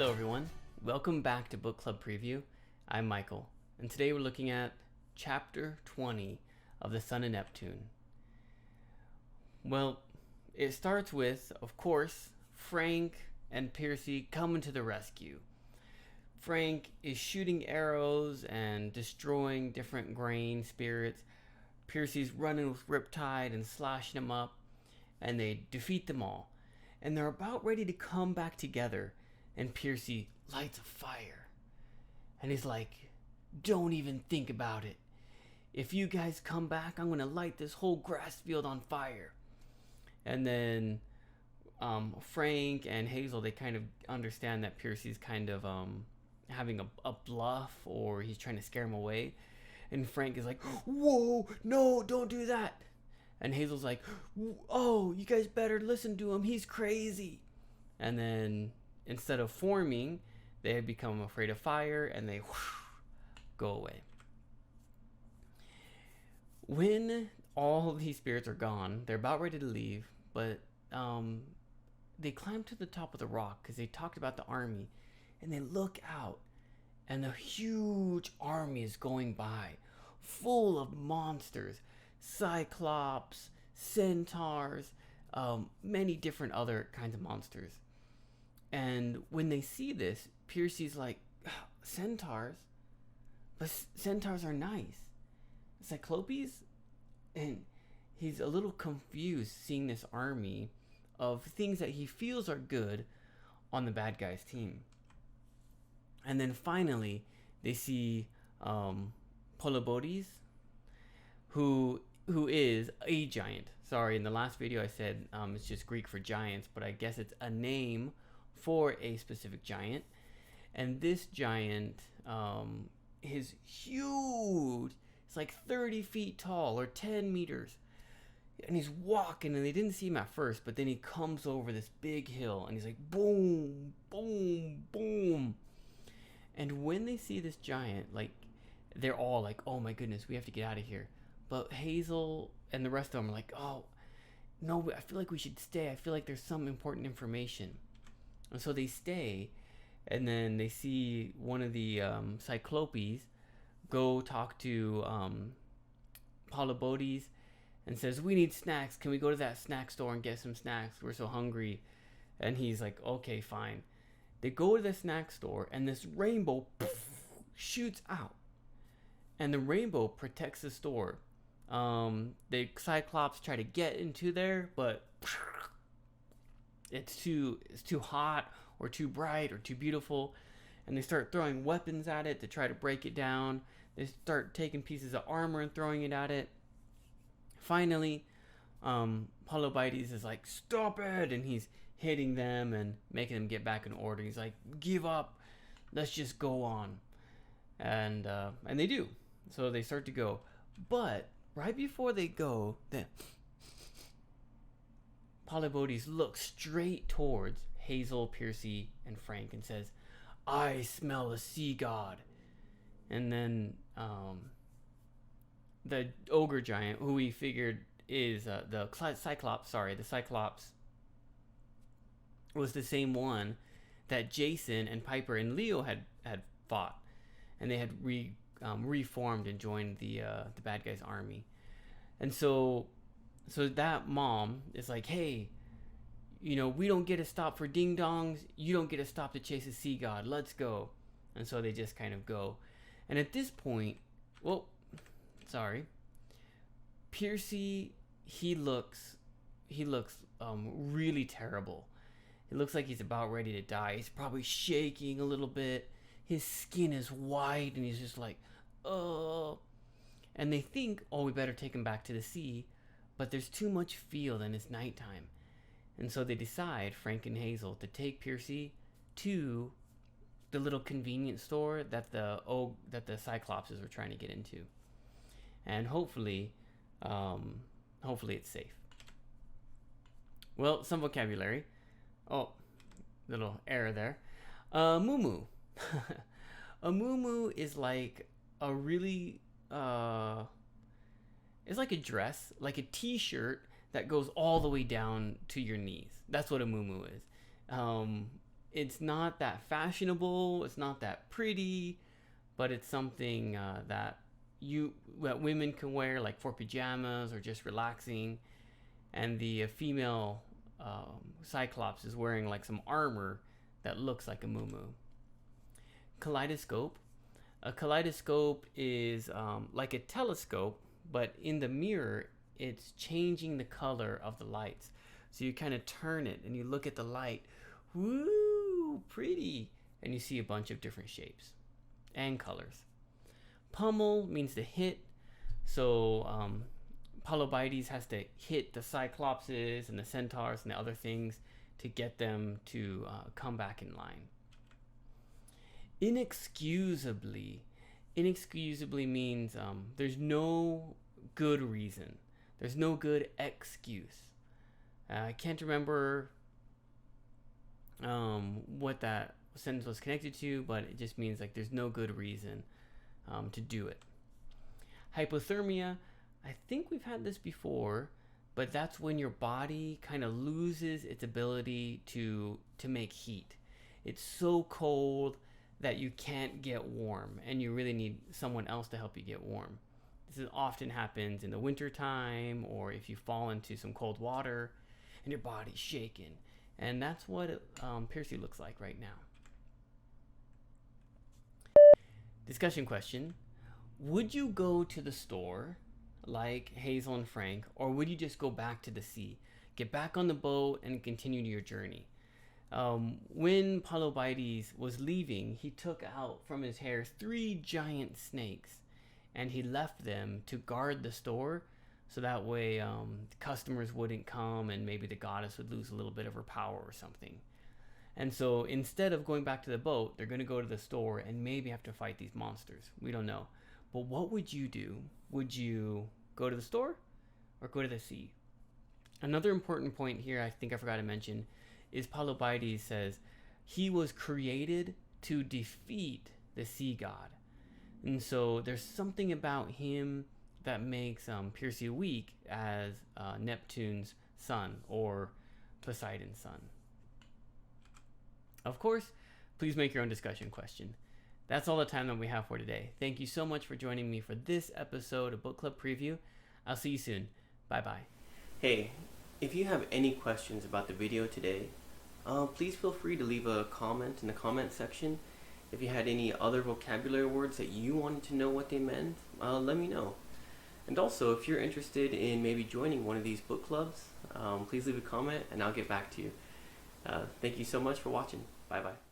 Hello everyone, welcome back to Book Club Preview. I'm Michael, and today we're looking at Chapter 20 of the Son of Neptune. Well, it starts with, of course, Frank and Percy coming to the rescue. Frank is shooting arrows and destroying different grain spirits. Percy's running with Riptide and slashing them up, and they defeat them all. And they're about ready to come back together, and Percy lights a fire. And he's like, don't even think about it. If you guys come back, I'm going to light this whole grass field on fire. And then Frank and Hazel, they kind of understand that Percy's kind of having a bluff, or he's trying to scare him away. And Frank is like, whoa, no, don't do that. And Hazel's like, oh, you guys better listen to him. He's crazy. And then instead of forming, they become afraid of fire and they go away. When all these spirits are gone, they're about ready to leave, but they climb to the top of the rock because they talked about the army, and they look out, and a huge army is going by, full of monsters, cyclops, centaurs, many different other kinds of monsters. And when they see this, Percy's like, centaurs? But centaurs are nice. Cyclopes? And he's a little confused seeing this army of things that he feels are good on the bad guy's team. And then finally, they see Polybotes, who is a giant. Sorry, in the last video I said it's just Greek for giants, but I guess it's a name for a specific giant. And this giant is huge. It's like 30 feet tall or 10 meters. And he's walking, and they didn't see him at first, but then he comes over this big hill, and he's like, boom, boom, boom. And when they see this giant, like, they're all like, oh my goodness, we have to get out of here. But Hazel and the rest of them are like, oh, no, I feel like we should stay. I feel like there's some important information. And so they stay, and then they see one of the Cyclopes go talk to Polybotes and says, we need snacks. Can we go to that snack store and get some snacks? We're so hungry. And he's like, okay, fine. They go to the snack store, and this rainbow shoots out. And the rainbow protects the store. The Cyclops try to get into there, but it's too hot or too bright or too beautiful, and they start throwing weapons at it to try to break it down. They start taking pieces of armor and throwing it at it. Finally, Polybotes is like, stop it, and he's hitting them and making them get back in order. He's like, give up, let's just go on. And they do. So they start to go, but right before they go, then Polybotes looks straight towards Hazel, Percy, and Frank and says, I smell a sea god. And then the ogre giant, who we figured is the Cyclops, was the same one that Jason and Piper and Leo had fought. And they had reformed and joined the bad guy's army. And so that mom is like, hey, you know, we don't get to stop for ding dongs. You don't get to stop to chase a sea god. Let's go. And so they just kind of go. And at this point, Percy, he looks really terrible. It looks like he's about ready to die. He's probably shaking a little bit. His skin is white, and he's just like, oh. And they think, oh, we better take him back to the sea. But there's too much field, and it's nighttime. And so they decide, Frank and Hazel, to take Percy to the little convenience store that the Cyclopses were trying to get into. And hopefully it's safe. Well, some vocabulary. Oh, little error there. Muumuu. A muumuu is like a really it's like a dress, like a t-shirt that goes all the way down to your knees. That's what a muumuu is. It's not that fashionable, it's not that pretty, but it's something that women can wear, like for pajamas or just relaxing. And the female Cyclops is wearing like some armor that looks like a muumuu. Kaleidoscope. A kaleidoscope is like a telescope, but in the mirror, it's changing the color of the lights. So you kind of turn it and you look at the light. Woo, pretty. And you see a bunch of different shapes and colors. Pummel means to hit. So Polybides has to hit the Cyclopses and the Centaurs and the other things to get them to come back in line. Inexcusably. Inexcusably means there's no good reason. There's no good excuse. I can't remember what that sentence was connected to, but it just means like there's no good reason to do it. Hypothermia, I think we've had this before, but that's when your body kind of loses its ability to make heat. It's so cold that you can't get warm, and you really need someone else to help you get warm. This often happens in the winter time, or if you fall into some cold water and your body's shaking. And that's what Piercy looks like right now. Discussion question. Would you go to the store like Hazel and Frank, or would you just go back to the sea, get back on the boat and continue your journey? When Polybides was leaving, he took out from his hair 3 giant snakes, and he left them to guard the store, so that way customers wouldn't come and maybe the goddess would lose a little bit of her power or something. And so instead of going back to the boat, they're going to go to the store and maybe have to fight these monsters. We don't know. But what would you do? Would you go to the store or go to the sea? Another important point here, I think I forgot to mention, is Polybides says he was created to defeat the sea god. And so there's something about him that makes Piercy weak as Neptune's son, or Poseidon's son. Of course, please make your own discussion question. That's all the time that we have for today. Thank you so much for joining me for this episode of Book Club Preview. I'll see you soon. Bye-bye. Hey, if you have any questions about the video today, please feel free to leave a comment in the comment section. If you had any other vocabulary words that you wanted to know what they meant, let me know. And also, if you're interested in maybe joining one of these book clubs, please leave a comment and I'll get back to you. Thank you so much for watching. Bye-bye.